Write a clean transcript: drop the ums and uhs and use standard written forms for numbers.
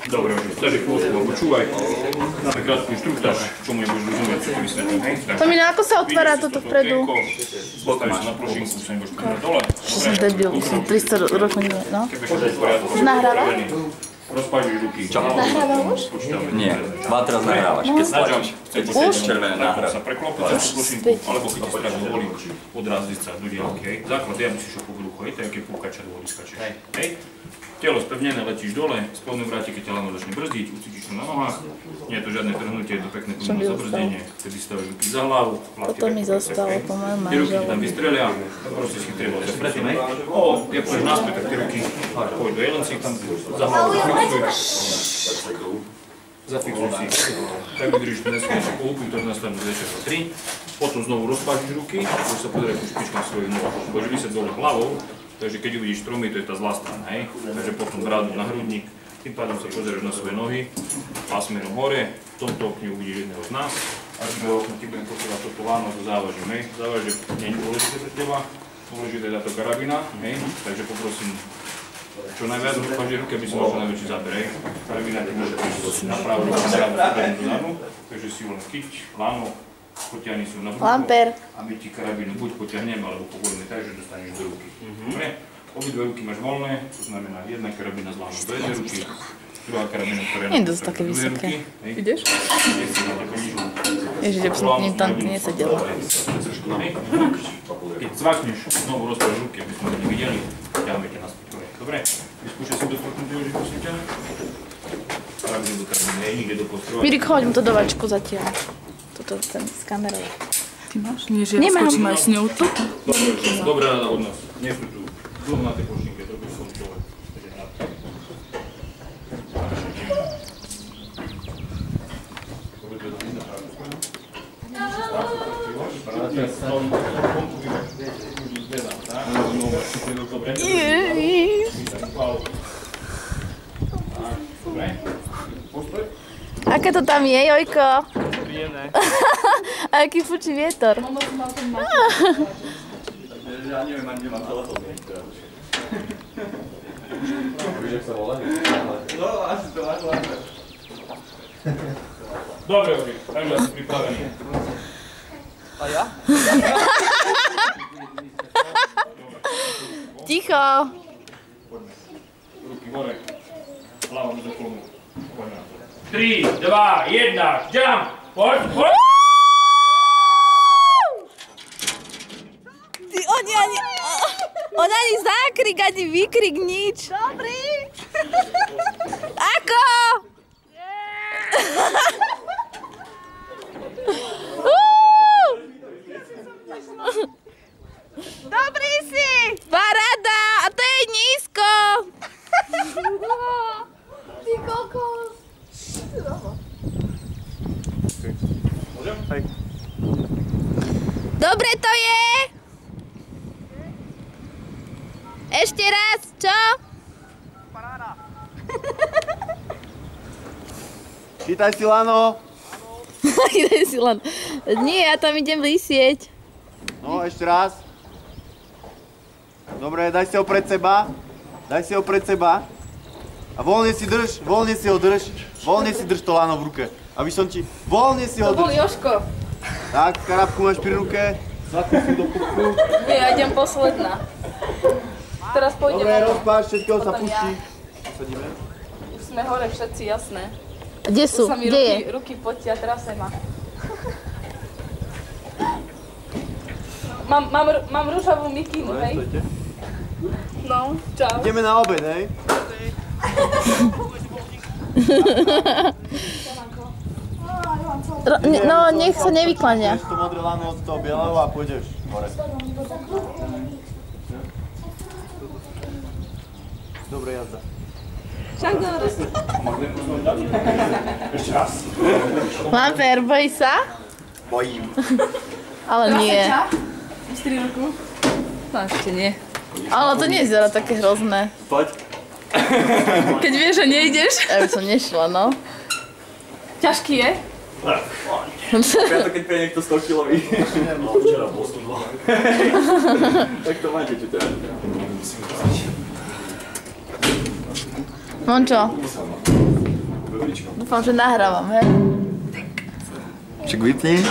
Dobre, takže chvíľu počúvaj. Máme krátku inštruktáž, čomu nebudeš rozumieť, čo ti vysvetlím, hej? To mi ako sa otvára toto vpredu? Postavíš sa na plošinku, sa nebudeš kúrať dole. Čo som debil, som 300 rokov nie, no. Nahráva? Rozpážiš ruky. Čo? Nahráva už? Nie, má teraz nahrávaš. Keď stlačíš, Už? červené nahráva. Sa preklopíš na plošinku, alebo keď ti strašne dovolí, odrazíš sa do diaľky, hej? Základ, ja musíš opovrúcho, hej? Tak je púkača do vody skačeš, hej? Telo spevnené, letíš dole, spodnú vrátike tela začne brzdiť, ucítiš to na nohách, nie je to žiadne trhnutie, je to pekné plné zabrzdenie, vtedy stavíš ruky za hlavu, Toto mi zostalo po mojom tie ruky manželovi. tam vystrelia, proste si treba predtým, hej? Jak pôjdeš naspäť, tak tie ruky pôjdu do jelenci, tam za hlavu zafixuj si, tak vydržíš to neskonečne kúpy, to nastanú 2, 6, 3, potom znovu rozpážiš ruky, budeš sa pozerať ku špičkám svojich nôh, budeš vysieť dole hlavou. Takže keď uvidíš stromy, to je tá zlá strana, hej? Takže potom brádu na hrudník, tým pádom sa pozrieš na svoje nohy, pásmerom hore, v tomto okne uvidíš jedného z nás, a z toho okna ti budem posielať toto láno so závažím, hej? Závažie nie je dôležité pre teba, dôležité je táto karabina, hej? Takže poprosím, čo najviac rozpáži ruky, aby si mal čo najväčší záber, hej? Karabina ti môže prísť na pravú ruku, dozadu, takže si ju len chyť, láno, potiahni si ju na brucho a my ti karabínu buď potiahneme, alebo povolíme tak, že dostaneš do ruky. Dobre? Obidve ruky máš voľné, to znamená jedna karabína z lánu do jednej ruky, druhá karabína, ktorá je Nie je dosť také vysoké. Ideš? Ježiš, že by som ním tam nesedela. Keď cvakneš, znovu rozpáš ruky, aby sme to nevideli, ťaháme ťa naspäť. Dobre? Vyskúšaj si dotknúť, že prosím ťa. Karabínu do karabíny, nikde do postrovať. Mirik, choď mu to do vačku zatiaľ. Toto ten s kamerou. Ty máš? Nie, že ja skočím aj s ňou toto. Dobrá rada od nás. Nie sú tu dlho na tej plošinke, to by som človek. Aké to tam je, Jojko? A aký fučí vietor? Ja neviem, kde mám telefón. Víš, jak sa volá? No, asi to máš láme. Dobre, Oži, takže asi pripravený. A ja? Ticho! Ruky hore, hlava do kolmu. 3, 2, 1, jump! Poď, poď! Ty, on ani zákrik, ani výkrik, nič. Dobrý. Ako? Dobrý si. Paráda, a to je nízko. Ty kokos. Dobre to je. Ešte raz, čo? Paráda. Chytaj si lano. Chytaj si lano. Nie, ja tam idem vysieť. No, ešte raz. Dobre, daj si ho pred seba. Daj si ho pred seba. A voľne si drž, voľne si ho drž. Voľne si drž to lano v ruke. Aby som ti... Voľne si ho drž. To bol Jožko. Tak, karabku máš pri ruke. Zatni si do puchu. Nie, ja idem posledná. Teraz pôjdem. Dobre, rozpáš, všetkého sa pustí. Posadíme. Už sme hore všetci, jasné. Kde sú? Kde je? Ruky potia, trase ma. Mám ružavú mikinu, hej? No, čau. Ideme na obed, hej? No, nech sa nevykláňa. Ideš to modré lano od toho bieleho a pôjdeš hore. Dobre, jazda. Čakor. Ešte raz. Lamper, bojí sa? Bojím. Ale nie. Vystri ruku. No, ešte nie. Ale to nie je zera také hrozné. Poď. Keď vieš, že nejdeš. Ja by som nešla, no. Ťažký je? Preto keď príde niekto 100 kilový. Včera bol 102. Tak to máte, čo teda. Mončo. Dúfam, že nahrávam, hej? Však vypni.